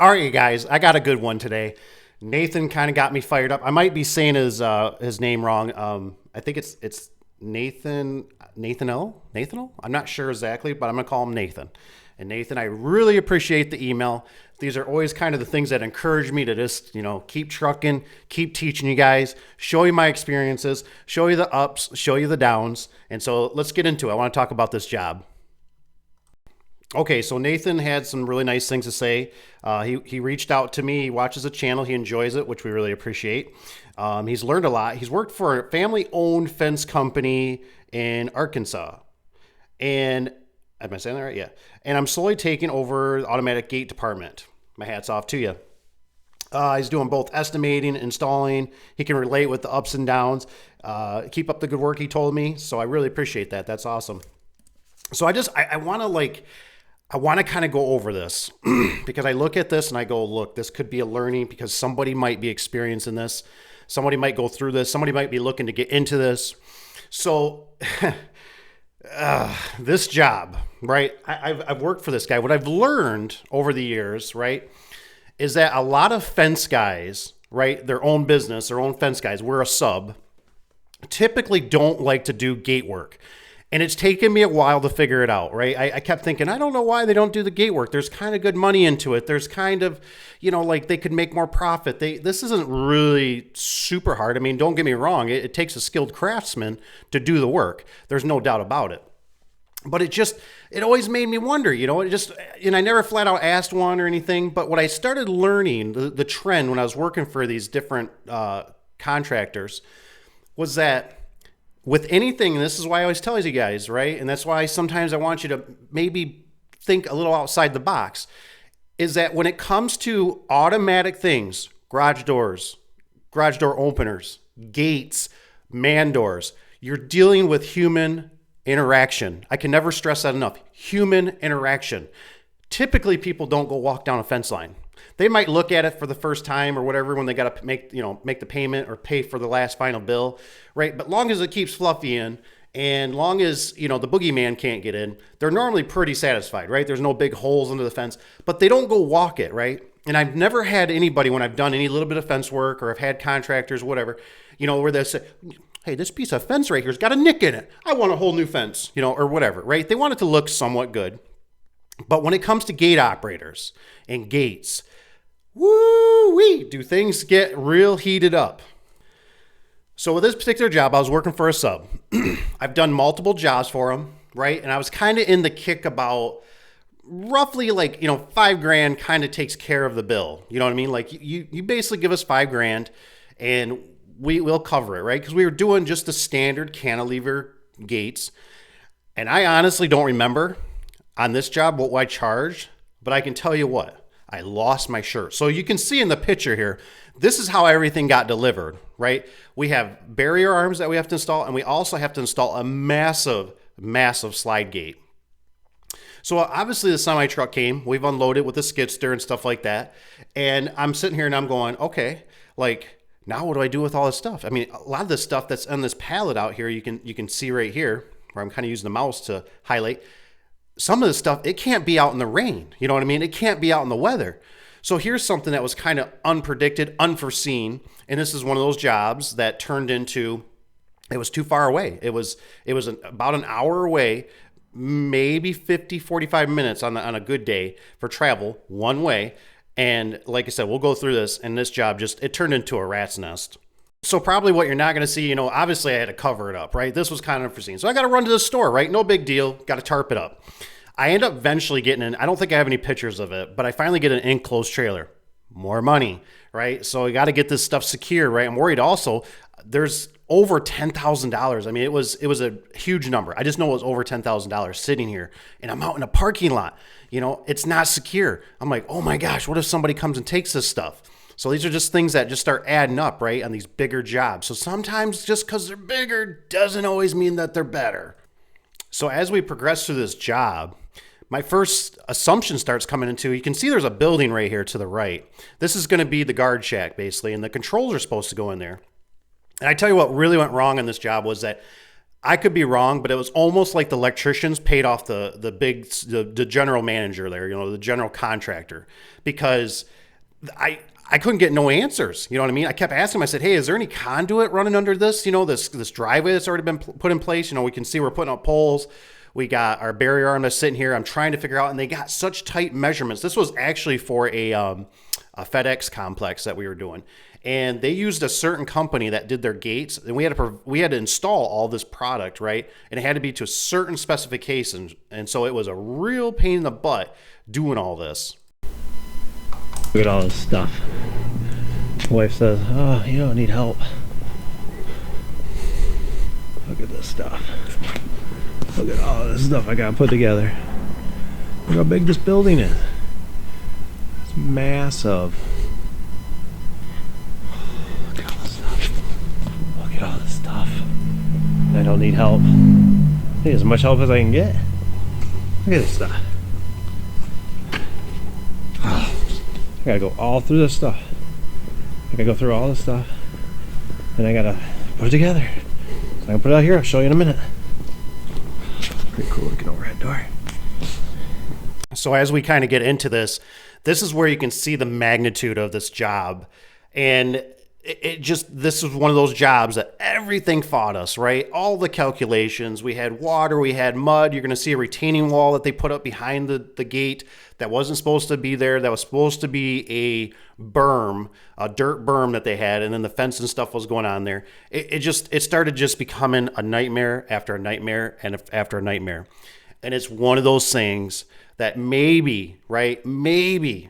All right, you guys, I got a good one today. Nathan kind of got me fired up. I might be saying his name wrong. I think it's Nathaniel. I'm not sure exactly, but I'm gonna call him Nathan. And Nathan, I really appreciate the email. These are always kind of the things that encourage me to just keep trucking, keep teaching you guys, show you my experiences, show you the ups, show you the downs. And so let's get into it. I want to talk about this job. Okay, so Nathan had some really nice things to say. He reached out to me. He watches the channel. He enjoys it, which we really appreciate. He's learned a lot. He's worked for a family-owned fence company in Arkansas. And am I saying that right? Yeah. And I'm slowly taking over the automatic gate department. My hat's off to you. He's doing both estimating, installing. He can relate with the ups and downs. Keep up the good work, he told me. So I really appreciate that. That's awesome. So I want to kind of go over this because I look at this and I go, look, this could be a learning because somebody might be experiencing this. Somebody might go through this. Somebody might be looking to get into this. So this job, right? I've worked for this guy. What I've learned over the years, right, is that a lot of fence guys, right, their own business, their own fence guys, we're a sub, typically don't like to do gate work. And it's taken me a while to figure it out, right? I kept thinking, I don't know why they don't do the gate work. There's kind of good money into it. There's kind of, like they could make more profit. This isn't really super hard. I mean, don't get me wrong. It takes a skilled craftsman to do the work. There's no doubt about it. But it always made me wonder, and I never flat out asked one or anything. But what I started learning, the trend when I was working for these different contractors was that with anything, and this is why I always tell you guys, right? And that's why sometimes I want you to maybe think a little outside the box, is that when it comes to automatic things, garage door openers, gates, man doors, you're dealing with human interaction. I can never stress that enough. Human interaction. Typically, people don't go walk down a fence line. They might look at it for the first time or whatever when they got to make the payment or pay for the last final bill, right? But long as it keeps Fluffy in and long as, the boogeyman can't get in, they're normally pretty satisfied, right? There's no big holes under the fence, but they don't go walk it, right? And I've never had anybody when I've done any little bit of fence work or I've had contractors, whatever, where they say, hey, this piece of fence right here's got a nick in it. I want a whole new fence, or whatever, right? They want it to look somewhat good. But when it comes to gate operators and gates, woo-wee, do things get real heated up. So with this particular job, I was working for a sub. I've done multiple jobs for him, right? And I was kind of in the kick about roughly like, $5,000 kind of takes care of the bill. You know what I mean? Like you basically give us $5,000 and we'll cover it, right? Because we were doing just the standard cantilever gates. And I honestly don't remember on this job what I charged, but I can tell you what. I lost my shirt. So you can see in the picture here, this is how everything got delivered, right? We have barrier arms that we have to install, and we also have to install a massive, massive slide gate. So obviously the semi-truck came, we've unloaded with the skid steer and stuff like that. And I'm sitting here and I'm going, okay, like now what do I do with all this stuff? I mean, a lot of this stuff that's on this pallet out here, you can see right here, where I'm kind of using the mouse to highlight. Some of the stuff, it can't be out in the rain. You know what I mean? It can't be out in the weather. So here's something that was kind of unpredicted, unforeseen. And this is one of those jobs that turned into, it was too far away. It was about an hour away, maybe 50, 45 minutes on a good day for travel one way. And like I said, we'll go through this, and this job it turned into a rat's nest. So probably what you're not going to see, obviously I had to cover it up, right? This was kind of unforeseen. So I got to run to the store, right? No big deal. Got to tarp it up. I end up eventually getting I don't think I have any pictures of it, but I finally get an enclosed trailer. More money, right? So I got to get this stuff secure, right? I'm worried also, there's over $10,000. I mean, it was a huge number. I just know it was over $10,000 sitting here, and I'm out in a parking lot. It's not secure. I'm like, oh my gosh, what if somebody comes and takes this stuff? So these are just things that just start adding up, right, on these bigger jobs. So sometimes just because they're bigger doesn't always mean that they're better. So as we progress through this job, my first assumption starts coming into, you can see there's a building right here to the right. This is going to be the guard shack, basically, and the controls are supposed to go in there. And I tell you what really went wrong on this job was that I could be wrong, but it was almost like the electricians paid off the general manager there, the general contractor, because I couldn't get no answers. You know what I mean? I kept asking him. I said, "Hey, is there any conduit running under this? This driveway that's already been put in place. We can see we're putting up poles. We got our barrier arm that's sitting here. I'm trying to figure out." And they got such tight measurements. This was actually for a FedEx complex that we were doing, and they used a certain company that did their gates, and we had to install all this product, right? And it had to be to a certain specifications, and so it was a real pain in the butt doing all this. Look at all this stuff. Wife says, "Oh, you don't need help." Look at this stuff. Look at all this stuff I got put together. Look how big this building is. It's massive. Look at all this stuff. Look at all this stuff. I don't need help. I need as much help as I can get. Look at this stuff. I gotta go all through this stuff. I gotta go through all this stuff, and I gotta put it together. So I can put it out here. I'll show you in a minute. Pretty cool looking overhead door. So as we kind of get into this is where you can see the magnitude of this job, and this is one of those jobs that everything fought us, right? All the calculations, we had water, we had mud. You're going to see a retaining wall that they put up behind the gate that wasn't supposed to be there. That was supposed to be a berm, a dirt berm that they had. And then the fence and stuff was going on there. It started just becoming a nightmare after a nightmare and after a nightmare. And it's one of those things that maybe, and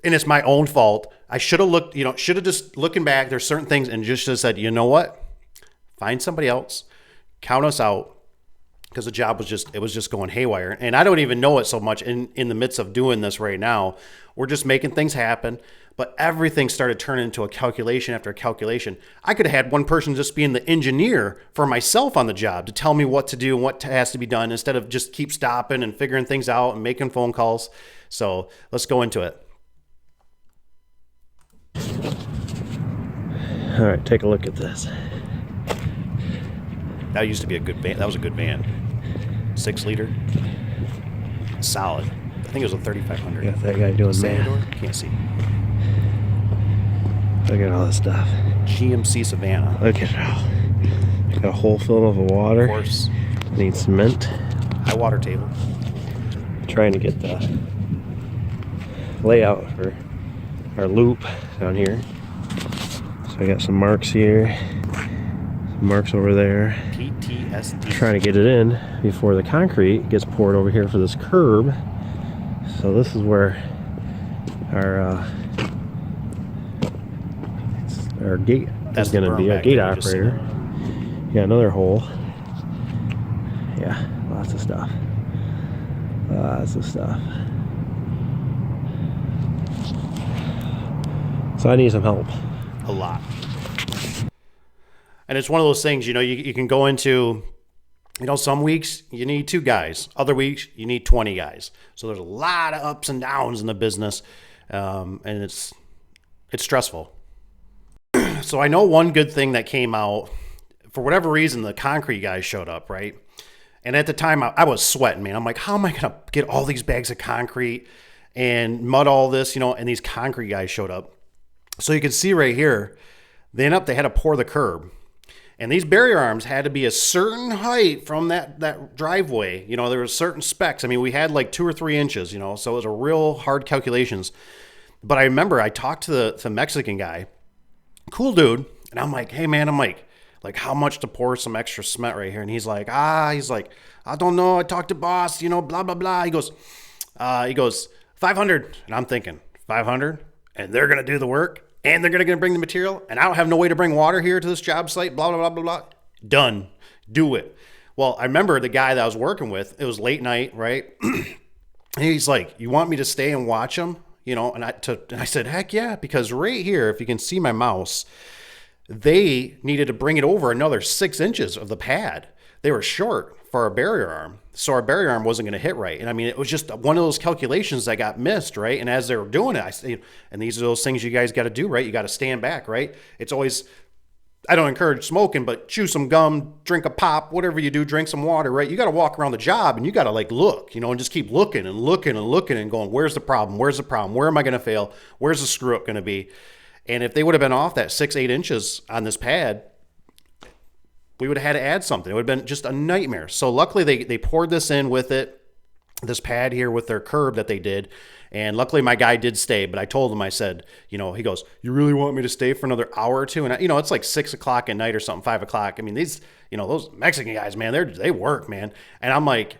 it's my own fault. I should have looked, just looking back, there's certain things and just said, you know what? Find somebody else, count us out, because the job was just going haywire. And I don't even know it so much in the midst of doing this right now. We're just making things happen, but everything started turning into a calculation after a calculation. I could have had one person just being the engineer for myself on the job to tell me what to do and what has to be done, instead of just keep stopping and figuring things out and making phone calls. So let's go into it. All right, take a look at this. That used to be a good van. That was a good van. 6 liter. Solid. I think it was a 3500. Got that guy doing math. Can't see. Look at all this stuff. GMC Savannah. Look at it all. Got a hole filled with water. Of course. Need cement. High water table. Trying to get the layout for our loop down here. So I got some marks here, some marks over there. PTSD. Trying to get it in before the concrete gets poured over here for this curb. So this is where our gate is going to be, our gate operator. Yeah, another hole. Yeah, lots of stuff. Lots of stuff. So I need some help. A lot. And it's one of those things, you can go into, some weeks you need 2 guys. Other weeks you need 20 guys. So there's a lot of ups and downs in the business. And it's stressful. So I know one good thing that came out, for whatever reason, the concrete guys showed up, right? And at the time I was sweating, man. I'm like, how am I going to get all these bags of concrete and mud all this, and these concrete guys showed up. So you can see right here, they had to pour the curb. And these barrier arms had to be a certain height from that driveway. There were certain specs. I mean, we had like 2 or 3 inches, so it was a real hard calculations. But I remember I talked to the Mexican guy, cool dude. And I'm like, hey man, like how much to pour some extra cement right here? And he's like, I don't know. I talked to boss, blah, blah, blah. He goes, 500. And I'm thinking 500 and they're going to do the work and they're going to bring the material and I don't have no way to bring water here to this job site, blah, blah, blah, blah, blah. Done. Do it. Well, I remember the guy that I was working with, it was late night, right? And he's like, you want me to stay and watch him? And I said, heck yeah, because right here, if you can see my mouse, they needed to bring it over another 6 inches of the pad. They were short for our barrier arm. So our barrier arm wasn't going to hit right. And I mean, it was just one of those calculations that got missed, right? And as they were doing it, and these are those things you guys got to do, right? You got to stand back, right? It's always I don't encourage smoking, but chew some gum, drink a pop, whatever you do, drink some water, right? You got to walk around the job and you got to like look, and just keep looking and looking and looking and going, where's the problem? Where's the problem? Where am I going to fail? Where's the screw up going to be? And if they would have been off that 6-8 inches on this pad, we would have had to add something. It would have been just a nightmare. So luckily they poured this in with it, this pad here with their curb that they did. And luckily my guy did stay, but I told him, I said, he goes, you really want me to stay for another hour or two? And it's like 6 o'clock at night or something, 5 o'clock. I mean, these, those Mexican guys, man, they work, man. And I'm like,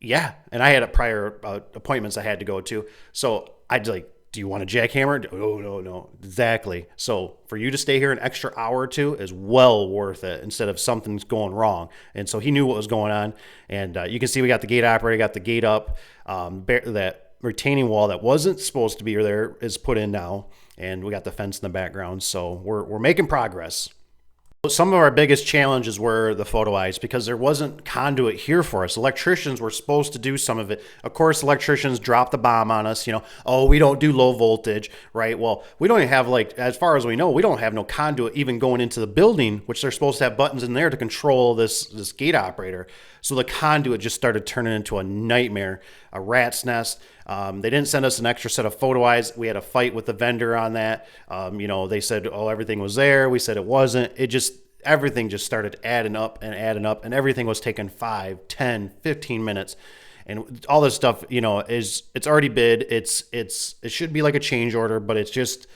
yeah. And I had prior appointments I had to go to. So I'd like, do you want a jackhammer? Oh, no. Exactly. So for you to stay here an extra hour or two is well worth it instead of something's going wrong. And so he knew what was going on. And you can see we got the gate operator, got the gate up. That retaining wall that wasn't supposed to be there is put in now. And we got the fence in the background. So we're making progress. Some of our biggest challenges were the photo eyes because there wasn't conduit here for us. Electricians were supposed to do some of it. Of course, electricians dropped the bomb on us, oh, we don't do low voltage, right? Well, we don't even have, as far as we know, we don't have no conduit even going into the building, which they're supposed to have buttons in there to control this gate operator. So the conduit just started turning into a nightmare, a rat's nest. They didn't send us an extra set of photo eyes. We had a fight with the vendor on that. They said, oh, everything was there. We said it wasn't. Everything just started adding up, and everything was taking 5, 10, 15 minutes. And all this stuff, it's already bid. It should be like a change order, but it's just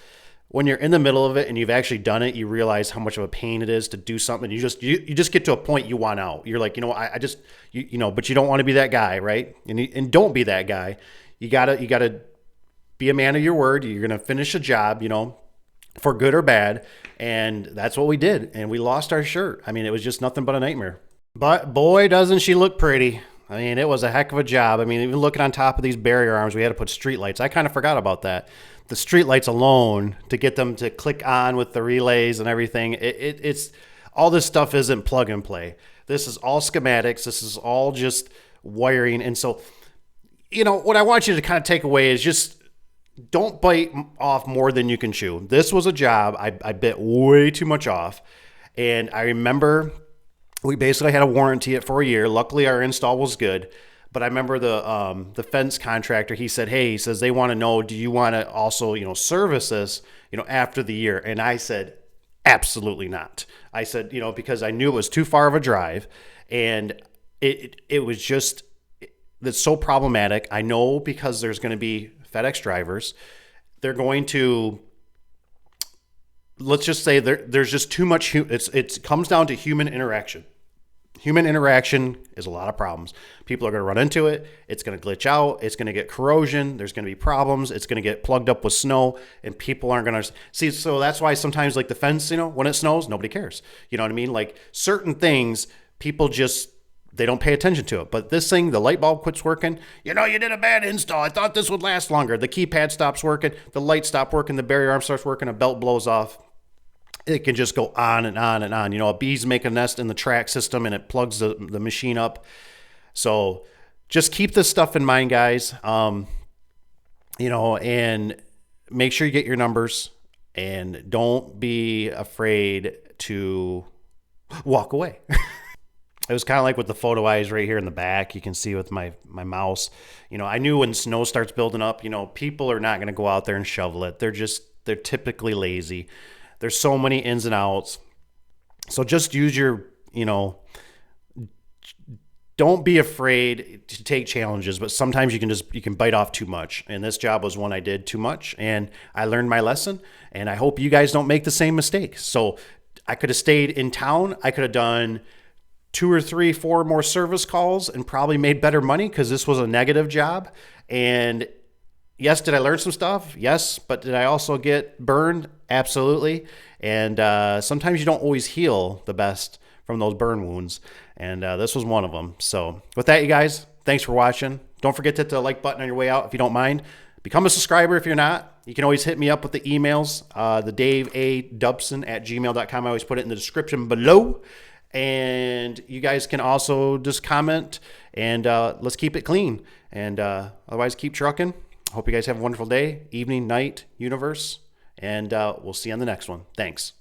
when you're in the middle of it and you've actually done it, you realize how much of a pain it is to do something. You just get to a point you want out. You're like, but you don't want to be that guy, right? And don't be that guy. You gotta be a man of your word. You're gonna finish a job, for good or bad, and that's what we did. And we lost our shirt. I mean, it was just nothing but a nightmare. But boy, doesn't she look pretty. I mean, it was a heck of a job. I mean, even looking on top of these barrier arms, we had to put street lights. I kind of forgot about that. The street lights alone, to get them to click on with the relays and everything, it's all this stuff isn't plug and play. This is all schematics. This is all just wiring. And so, what I want you to kind of take away is just don't bite off more than you can chew. This was a job I bit way too much off. And I remember we basically had to warranty it for a year. Luckily, our install was good. But I remember the fence contractor, he said, they want to know, do you want to also, service this, after the year? And I said, absolutely not. I said, because I knew it was too far of a drive. And it was just, that's so problematic. I know because there's going to be FedEx drivers. They're going to, let's just say there's just too much. It comes down to human interaction. Human interaction is a lot of problems. People are going to run into it. It's going to glitch out. It's going to get corrosion. There's going to be problems. It's going to get plugged up with snow, and people aren't going to see. So that's why sometimes like the fence, when it snows, nobody cares. You know what I mean? Like certain things, people just, they don't pay attention to it. But this thing, the light bulb quits working. You did a bad install. I thought this would last longer. The keypad stops working. The light stops working. The barrier arm starts working. A belt blows off. It can just go on and on and on. A bees make a nest in the track system and it plugs the machine up. So just keep this stuff in mind, guys. And make sure you get your numbers and don't be afraid to walk away. It was kind of like with the photo eyes right here in the back. You can see with my mouse. I knew when snow starts building up, people are not going to go out there and shovel it. They're typically lazy. There's so many ins and outs. So just use your, don't be afraid to take challenges, but sometimes you can bite off too much. And this job was one I did too much, and I learned my lesson, and I hope you guys don't make the same mistake. So I could have stayed in town. I could have done 2 or 3, 4 more service calls and probably made better money because this was a negative job. And yes, did I learn some stuff? Yes. But did I also get burned? Absolutely. And sometimes you don't always heal the best from those burn wounds. And this was one of them. So with that, you guys, thanks for watching. Don't forget to hit the like button on your way out if you don't mind. Become a subscriber if you're not. You can always hit me up with the emails, the Daveadubson@gmail.com. I always put it in the description below. And you guys can also just comment, and let's keep it clean. And otherwise, keep trucking. Hope you guys have a wonderful day, evening, night, universe. And we'll see you on the next one. Thanks.